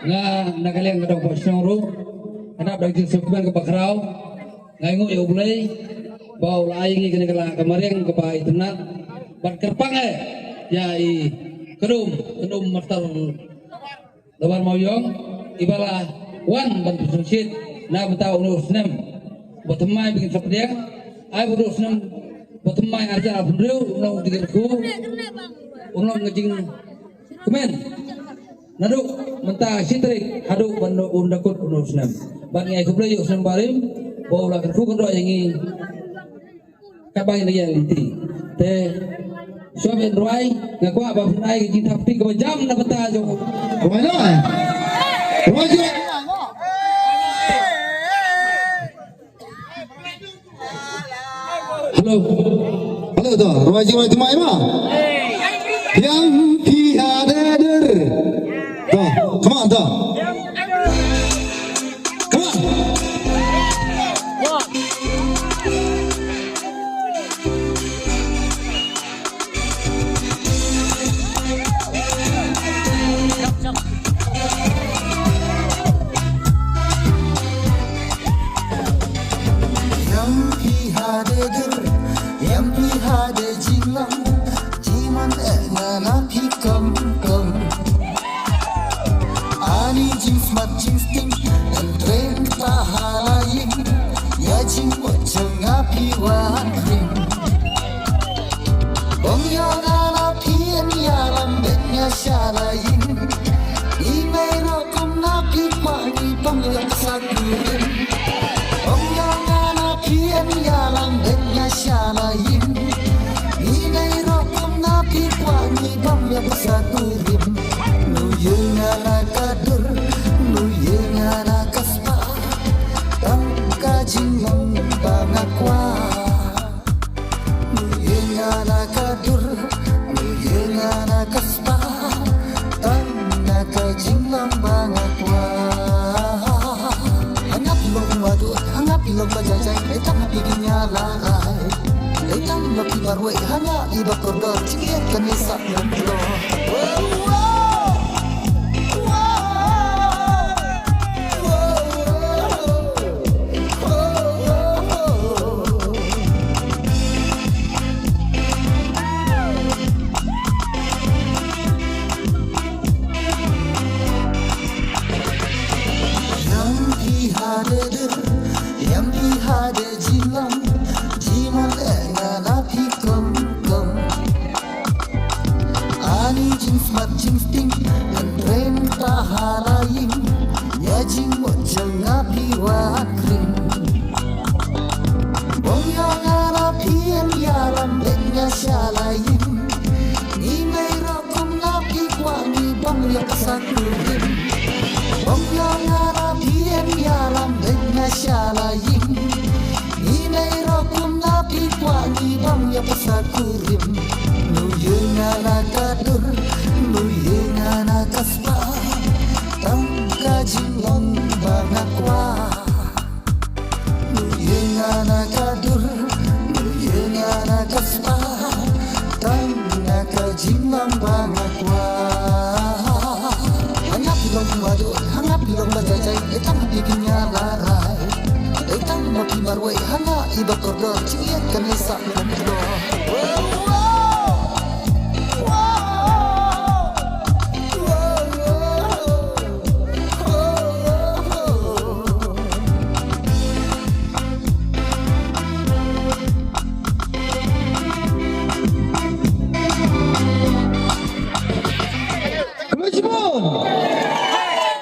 nga nagaling nga daw po siyang ro hanap daw yung sukman ka bakraw ngay ngo yung ulay baw laing ikan kala kamaring kapay tenat bat kerpang ya i kedum master dabar mauyong ibala wan ban susit na betaw urus nem botemai bikin sapdiang ai urus nem botemai arja abdul ulang digirku ulang ngejing kemen nadu mentah sitrik hadu bando undakut urus nem ban ngai kublay urus nem barim baw la kerku kendo yangi kabang ini yang inti te suami ruai ngaku apa naik di tapi ke jam na beta jo Rumah Rumah juga. halo Halo tuh, rumah juga itu mai mah. Yang tiada der. Tuh, come on tuh. Come on. Yang ada jilang jiman na pikam kam ani jeans mat jeans ting dan tren pahalain ya jing wajang api wakrim bong yang ala pian ya lambetnya syalain imei rokum napi wangi bong yang sakurin bong yang ala pian ya lambetnya syalain Saturim nu yengana kadur nu yengana kaspa tangka jinglang bangakwa nu yengana kadur nu yengana kaspa tangka jinglang bangakwa hanya pilok wadu hanya pilok bajajai etang bikinnya larai etang baki barwe hanya iba koridor cikiat kanisa nandlo yang ihade jilang jiman engana pikam kam ani jeans mat jeans ting dan tren pahalain ya jing wajang api wakrim bong yang arapian ya lambeknya syalain ni merokum napi wangi bong yang sakurin bong yang arapian ya lambeknya syalain inai rokum napi wangi bang ya pesakurim nu yengana kadur nu yengana kaspa tangka jinglang bangakwa nu yengana kadur nu yengana kaspa tangka jinglang bangakwa hanya pilong wadu hanya pilong bajajai etang bikinnya larai etang maki marwai hanya iba koridor cikiat kanisa nandlo Come on.